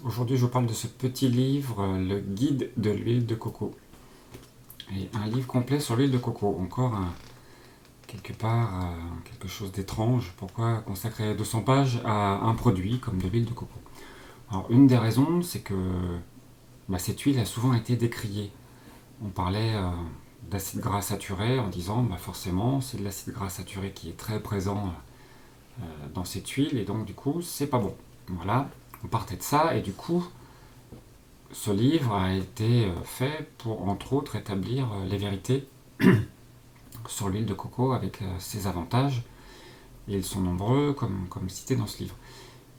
Aujourd'hui, je vous parle de ce petit livre, le guide de l'huile de coco. Et un livre complet sur l'huile de coco. Encore quelque part quelque chose d'étrange. Pourquoi consacrer 200 pages à un produit comme de l'huile de coco? Alors, une des raisons, c'est que cette huile a souvent été décriée. On parlait d'acide gras saturé en disant forcément c'est de l'acide gras saturé qui est très présent dans cette huile et donc du coup c'est pas bon. Voilà, on partait de ça et du coup ce livre a été fait pour, entre autres, établir les vérités sur l'huile de coco avec ses avantages. Et ils sont nombreux, comme cité dans ce livre.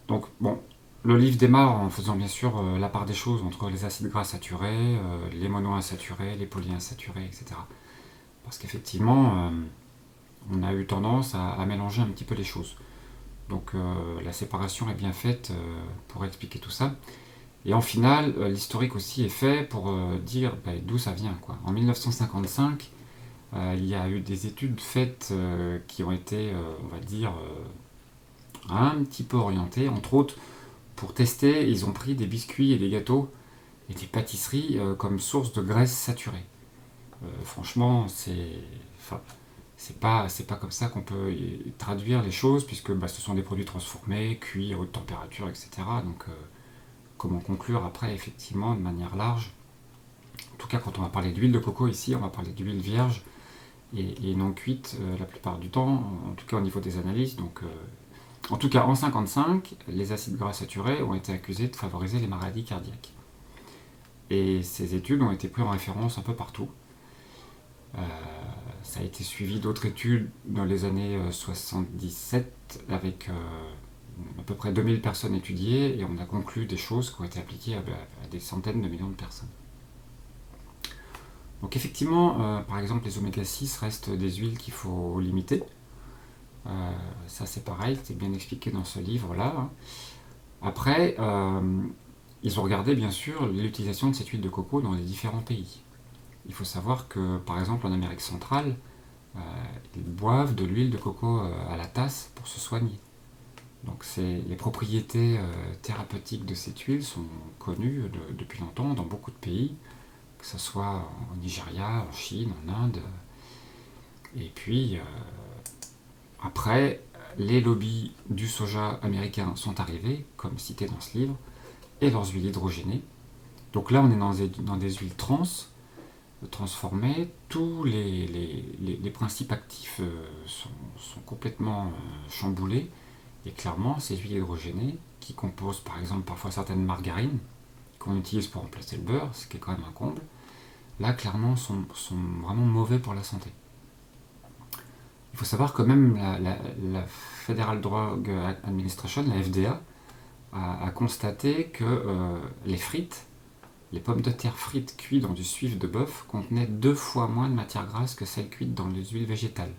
Donc, bon, le livre démarre en faisant bien sûr la part des choses entre les acides gras saturés, les monoinsaturés, les polyinsaturés, etc. Parce qu'effectivement, on a eu tendance à mélanger un petit peu les choses. Donc, la séparation est bien faite pour expliquer tout ça. Et en finale, l'historique aussi est fait pour dire d'où ça vient, quoi. En 1955, il y a eu des études faites qui ont été, on va dire, un petit peu orientées. Entre autres, pour tester, ils ont pris des biscuits et des gâteaux et des pâtisseries comme source de graisse saturée. Franchement, c'est pas comme ça qu'on peut traduire les choses, puisque ce sont des produits transformés, cuits à haute température, etc. Donc, comment conclure après, effectivement, de manière large. En tout cas, quand on va parler d'huile de coco ici, on va parler d'huile vierge et non cuite la plupart du temps, en tout cas au niveau des analyses. Donc, en tout cas, en 1955, les acides gras saturés ont été accusés de favoriser les maladies cardiaques. Et ces études ont été prises en référence un peu partout. Ça a été suivi d'autres études dans les années 77 avec à peu près 2000 personnes étudiées et on a conclu des choses qui ont été appliquées à des centaines de millions de personnes. Donc effectivement, par exemple, les oméga 6 restent des huiles qu'il faut limiter. Ça c'est pareil, c'est bien expliqué dans ce livre-là. Après, ils ont regardé bien sûr l'utilisation de cette huile de coco dans les différents pays. Il faut savoir que par exemple en Amérique centrale, ils boivent de l'huile de coco à la tasse pour se soigner. Donc les propriétés thérapeutiques de cette huile sont connues depuis longtemps dans beaucoup de pays, que ce soit au Nigeria, en Chine, en Inde. Et puis, après, les lobbies du soja américain sont arrivés, comme cité dans ce livre, et leurs huiles hydrogénées. Donc là, on est dans des huiles transformées. Tous les principes actifs sont complètement chamboulés. Et clairement, ces huiles hydrogénées, qui composent par exemple parfois certaines margarines, qu'on utilise pour remplacer le beurre, ce qui est quand même un comble, là, clairement, sont vraiment mauvais pour la santé. Il faut savoir que même la Federal Drug Administration, la FDA, a constaté que les frites, les pommes de terre frites cuites dans du suif de bœuf contenaient 2 fois moins de matière grasse que celles cuites dans les huiles végétales.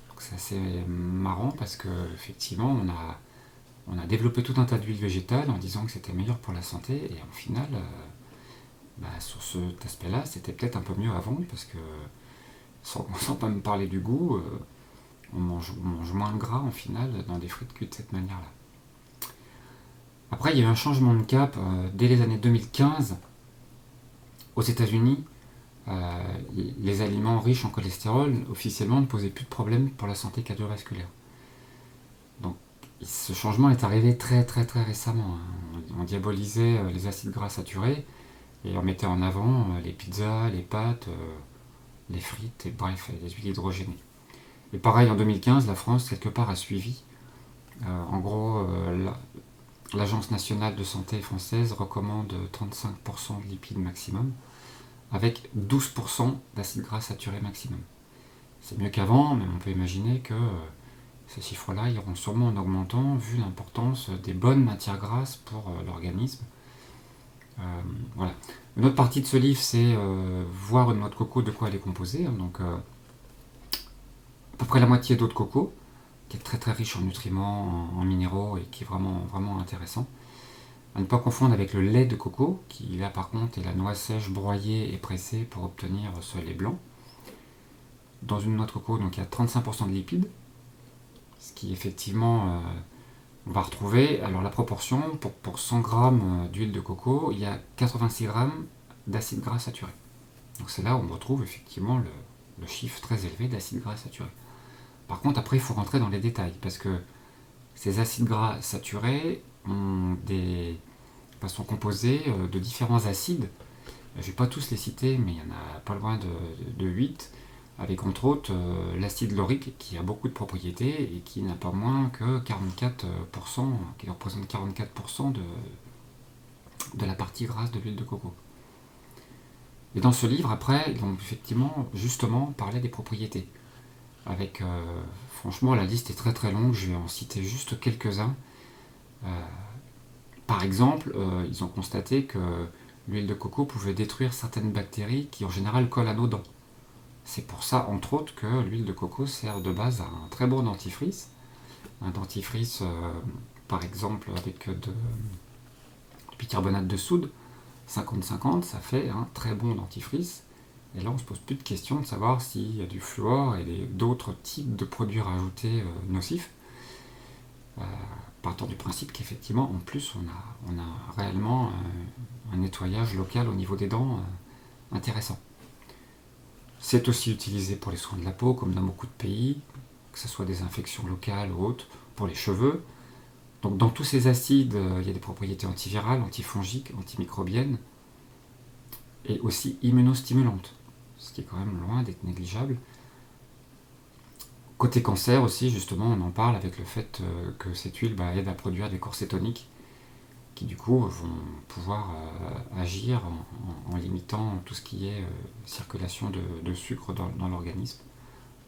Donc c'est assez marrant parce que effectivement on a développé tout un tas d'huiles végétales en disant que c'était meilleur pour la santé et au final, sur cet aspect-là, c'était peut-être un peu mieux avant parce que sans pas me parler du goût, on mange moins de gras en final dans des frites cuites de cette manière-là. Après, il y a eu un changement de cap dès les années 2015 aux États-Unis. Les aliments riches en cholestérol officiellement ne posaient plus de problème pour la santé cardiovasculaire. Donc ce changement est arrivé très très très récemment. On diabolisait les acides gras saturés et on mettait en avant les pizzas, les pâtes, les frites et bref, les huiles hydrogénées. Et pareil en 2015, la France quelque part a suivi. En gros, l'Agence nationale de santé française recommande 35% de lipides maximum, avec 12% d'acides gras saturés maximum. C'est mieux qu'avant, mais on peut imaginer que ces chiffres-là iront sûrement en augmentant vu l'importance des bonnes matières grasses pour l'organisme. Voilà. Une autre partie de ce livre, c'est voir une noix de coco, de quoi elle est composée. Donc, à peu près la moitié d'eau de coco, qui est très très riche en nutriments, en minéraux et qui est vraiment, vraiment intéressant. À ne pas confondre avec le lait de coco, qui là par contre est la noix sèche broyée et pressée pour obtenir ce lait blanc. Dans une noix de coco, donc il y a 35% de lipides, ce qui effectivement on va retrouver, alors la proportion, pour 100 g d'huile de coco, il y a 86 g d'acide gras saturé. Donc c'est là où on retrouve effectivement le chiffre très élevé d'acide gras saturé. Par contre, après, il faut rentrer dans les détails, parce que ces acides gras saturés sont composés de différents acides. Je ne vais pas tous les citer, mais il y en a pas loin de 8, avec entre autres l'acide laurique qui a beaucoup de propriétés et qui n'a pas moins que 44%, qui représente 44% de la partie grasse de l'huile de coco. Et dans ce livre, après, ils vont effectivement, justement, parler des propriétés. Avec, franchement, la liste est très très longue, je vais en citer juste quelques-uns. Par exemple, ils ont constaté que l'huile de coco pouvait détruire certaines bactéries qui en général collent à nos dents. C'est pour ça, entre autres, que l'huile de coco sert de base à un très bon dentifrice. Un dentifrice, par exemple, avec du bicarbonate de soude, 50-50, ça fait un très bon dentifrice. Et là, on ne se pose plus de questions de savoir s'il y a du fluor et d'autres types de produits rajoutés nocifs. Partant du principe qu'effectivement, en plus, on a réellement un nettoyage local au niveau des dents intéressant. C'est aussi utilisé pour les soins de la peau, comme dans beaucoup de pays, que ce soit des infections locales ou autres, pour les cheveux. Donc dans tous ces acides, il y a des propriétés antivirales, antifongiques, antimicrobiennes, et aussi immunostimulantes, ce qui est quand même loin d'être négligeable. Côté cancer aussi, justement, on en parle avec le fait que cette huile aide à produire des corps cétoniques qui du coup vont pouvoir agir en limitant tout ce qui est circulation de sucre dans l'organisme.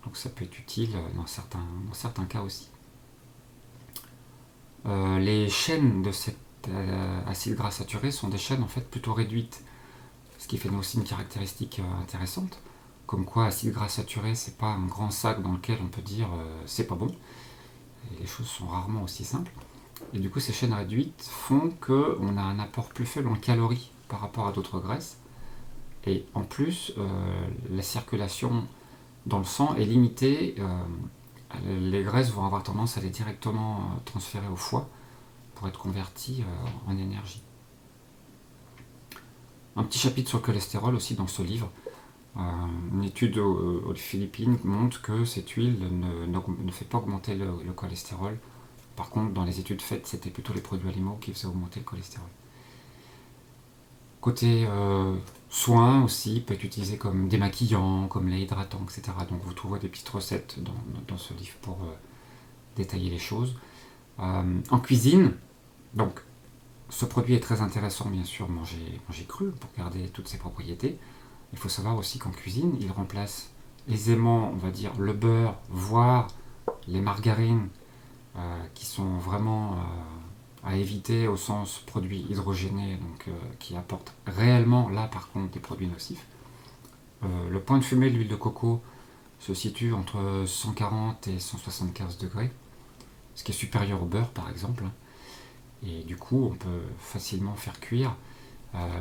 Donc ça peut être utile dans certains cas aussi. Les chaînes de cet acide gras saturé sont des chaînes en fait plutôt réduites, ce qui fait aussi une caractéristique intéressante. Comme quoi, acide gras saturé, c'est pas un grand sac dans lequel on peut dire c'est pas bon. Et les choses sont rarement aussi simples. Et du coup, ces chaînes réduites font qu'on a un apport plus faible en calories par rapport à d'autres graisses. Et en plus, la circulation dans le sang est limitée. Les graisses vont avoir tendance à aller directement transférer au foie pour être converties en énergie. Un petit chapitre sur le cholestérol aussi dans ce livre. Une étude aux Philippines montre que cette huile ne fait pas augmenter le cholestérol. Par contre, dans les études faites, c'était plutôt les produits animaux qui faisaient augmenter le cholestérol. Côté soins aussi, peut être utilisé comme démaquillant, comme lait hydratant, etc. Donc vous trouverez des petites recettes dans ce livre pour détailler les choses. En cuisine, donc ce produit est très intéressant, bien sûr, manger cru pour garder toutes ses propriétés. Il faut savoir aussi qu'en cuisine, il remplace aisément, on va dire, le beurre, voire les margarines, qui sont vraiment à éviter au sens produits hydrogénés, donc qui apportent réellement, là par contre, des produits nocifs. Le point de fumée de l'huile de coco se situe entre 140 et 175 degrés, ce qui est supérieur au beurre par exemple. Et du coup, on peut facilement faire cuire.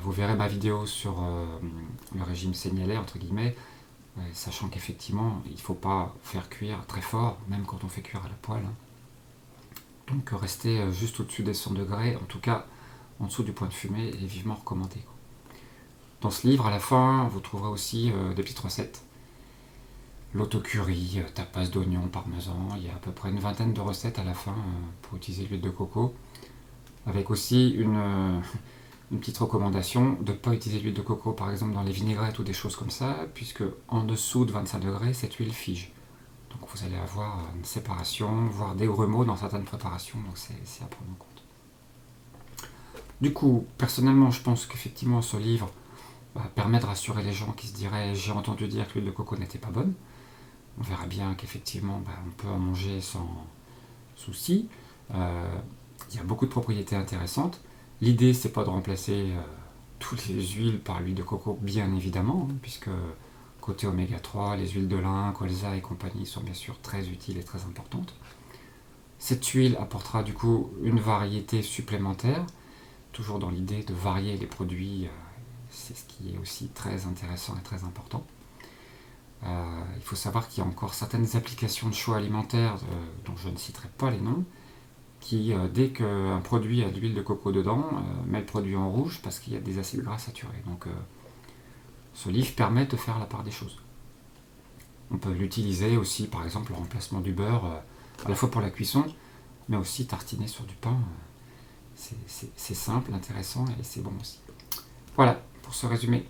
Vous verrez ma vidéo sur le régime sénialais, entre guillemets, sachant qu'effectivement, il ne faut pas faire cuire très fort, même quand on fait cuire à la poêle. Donc rester juste au-dessus des 100 degrés, en tout cas en dessous du point de fumée, est vivement recommandé. Dans ce livre, à la fin, vous trouverez aussi des petites recettes. L'autocurry, tapas d'oignons, parmesan, il y a à peu près une vingtaine de recettes à la fin pour utiliser l'huile de coco. Avec aussi une petite recommandation de ne pas utiliser l'huile de coco par exemple dans les vinaigrettes ou des choses comme ça, puisque en dessous de 25 degrés, cette huile fige. Donc vous allez avoir une séparation, voire des grumeaux dans certaines préparations, donc c'est à prendre en compte. Du coup, personnellement, je pense qu'effectivement ce livre permet de rassurer les gens qui se diraient « j'ai entendu dire que l'huile de coco n'était pas bonne ». On verra bien qu'effectivement, on peut en manger sans souci. Il y a beaucoup de propriétés intéressantes. L'idée, c'est pas de remplacer toutes les huiles par l'huile de coco, bien évidemment, puisque côté oméga 3, les huiles de lin, colza et compagnie sont bien sûr très utiles et très importantes. Cette huile apportera du coup une variété supplémentaire, toujours dans l'idée de varier les produits, c'est ce qui est aussi très intéressant et très important. Il faut savoir qu'il y a encore certaines applications de choix alimentaires, dont je ne citerai pas les noms, qui, dès qu'un produit a de l'huile de coco dedans, met le produit en rouge parce qu'il y a des acides gras saturés. Donc ce livre permet de faire la part des choses. On peut l'utiliser aussi, par exemple, en remplacement du beurre, à la fois pour la cuisson, mais aussi tartiner sur du pain. C'est simple, intéressant et c'est bon aussi. Voilà pour ce résumé.